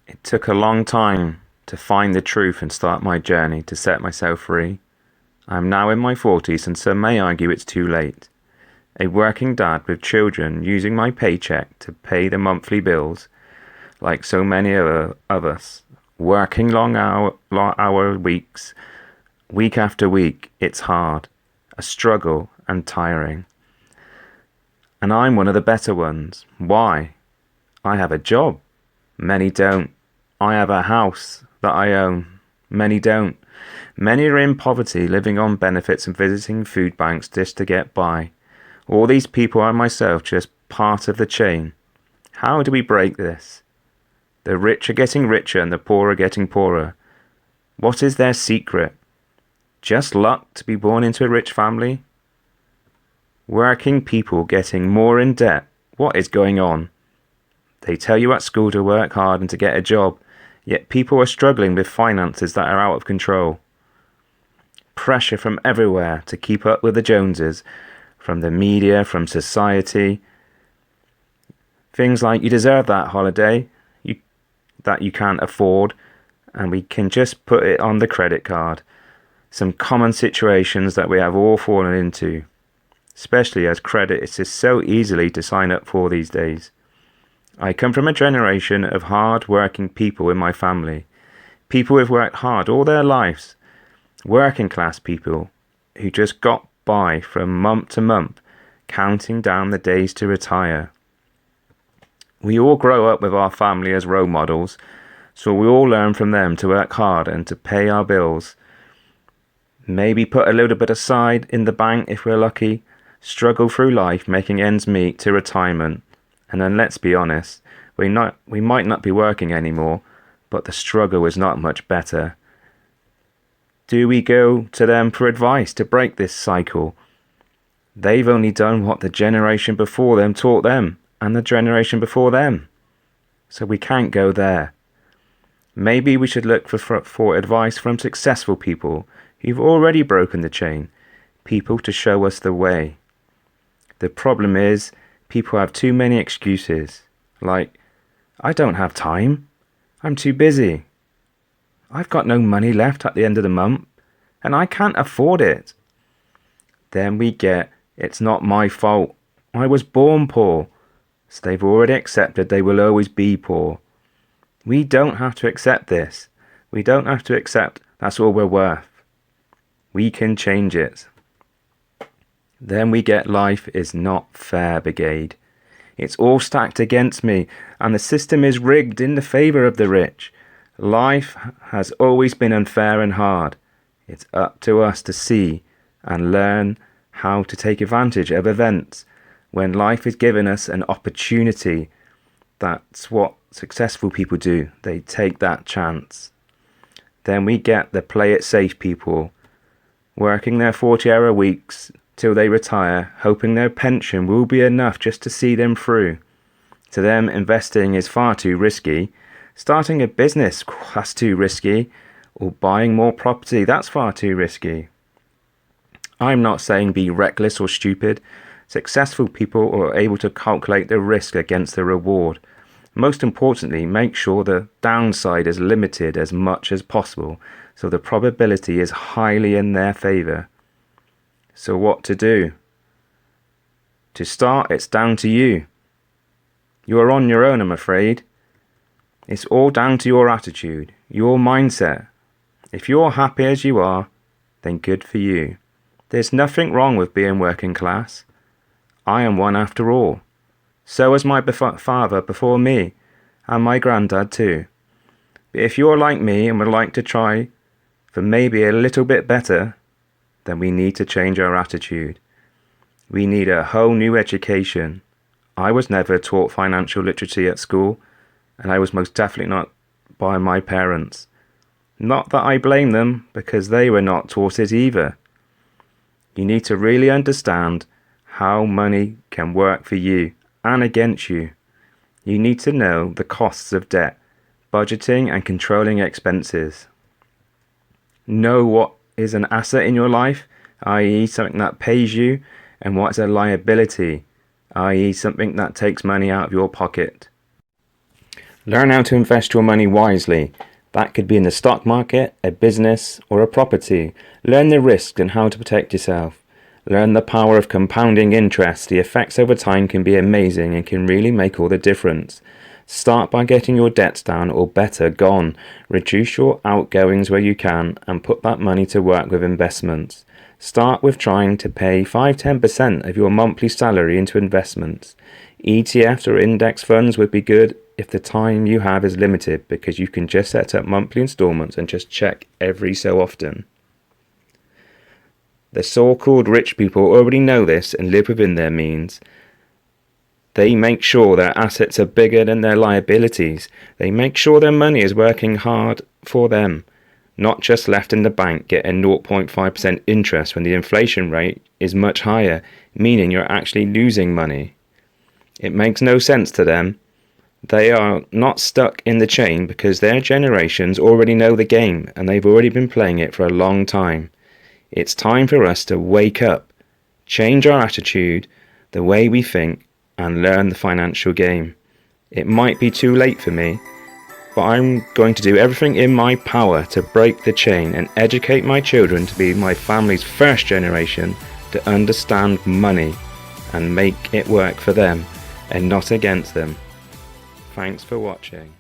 It took a long time to find the truth and start my journey to set myself free. I am now in my 40s and some may argue it's too late. A working dad with children using my paycheck to pay the monthly bills, like so many of us. Working long hour weeks, week after week, it's hard, a struggle and tiring. And I'm one of the better ones. Why? I have a job. Many don't. I have a house that I own. Many don't. Many are in poverty, living on benefits and visiting food banks just to get by. All these people are myself just part of the chain. How do we break this? The rich are getting richer and the poor are getting poorer. What is their secret? Just luck to be born into a rich family? Working people getting more in debt. What is going on? They tell you at school to work hard and to get a job, yet people are struggling with finances that are out of control. Pressure from everywhere to keep up with the Joneses, from the media, from society. Things like you deserve that holiday that you can't afford, and we can just put it on the credit card. Some common situations that we have all fallen into, especially as credit is just so easily to sign up for these days. I come from a generation of hard-working people in my family. People who've worked hard all their lives. Working class people who just got by from month to month, counting down the days to retire. We all grow up with our family as role models, so we all learn from them to work hard and to pay our bills. Maybe put a little bit aside in the bank if we're lucky, struggle through life making ends meet to retirement. And then let's be honest, we might not be working anymore, but the struggle is not much better. Do we go to them for advice to break this cycle? They've only done what the generation before them taught them, and the generation before them. So we can't go there. Maybe we should look for advice from successful people who've already broken the chain, people to show us the way. The problem is, people have too many excuses, like, I don't have time, I'm too busy, I've got no money left at the end of the month, and I can't afford it. Then we get, it's not my fault, I was born poor, so they've already accepted they will always be poor. We don't have to accept this. We don't have to accept that's all we're worth. We can change it. Then we get life is not fair brigade. It's all stacked against me, and the system is rigged in the favour of the rich. Life has always been unfair and hard. It's up to us to see and learn how to take advantage of events when life is giving us an opportunity. That's what successful people do. They take that chance. Then we get the play it safe people, working their 40-hour weeks till they retire, hoping their pension will be enough just to see them through. To them, investing is far too risky. Starting a business, that's too risky. Or buying more property, that's far too risky. I'm not saying be reckless or stupid. Successful people are able to calculate the risk against the reward. Most importantly, make sure the downside is limited as much as possible, so the probability is highly in their favour. So what to do? To start, it's down to you. You are on your own, I'm afraid. It's all down to your attitude, your mindset. If you're happy as you are, then good for you. There's nothing wrong with being working class. I am one after all. So was my father before me, and my granddad too. But if you're like me and would like to try for maybe a little bit better, then we need to change our attitude. We need a whole new education. I was never taught financial literacy at school, and I was most definitely not by my parents. Not that I blame them, because they were not taught it either. You need to really understand how money can work for you and against you. You need to know the costs of debt, budgeting and controlling expenses. Know what is an asset in your life, i.e. something that pays you, and what is a liability, i.e. something that takes money out of your pocket. Learn how to invest your money wisely. That could be in the stock market, a business, or a property. Learn the risks and how to protect yourself. Learn the power of compounding interest. The effects over time can be amazing and can really make all the difference. Start by getting your debts down, or better, gone. Reduce your outgoings where you can and put that money to work with investments. Start with trying to pay 5-10% of your monthly salary into investments. ETFs or index funds would be good if the time you have is limited, because you can just set up monthly installments and just check every so often. The so-called rich people already know this and live within their means. They make sure their assets are bigger than their liabilities. They make sure their money is working hard for them, not just left in the bank getting 0.5% interest when the inflation rate is much higher, meaning you're actually losing money. It makes no sense to them. They are not stuck in the chain because their generations already know the game and they've already been playing it for a long time. It's time for us to wake up, change our attitude, the way we think, and learn the financial game. It might be too late for me, but I'm going to do everything in my power to break the chain and educate my children to be my family's first generation to understand money and make it work for them and not against them. Thanks for watching.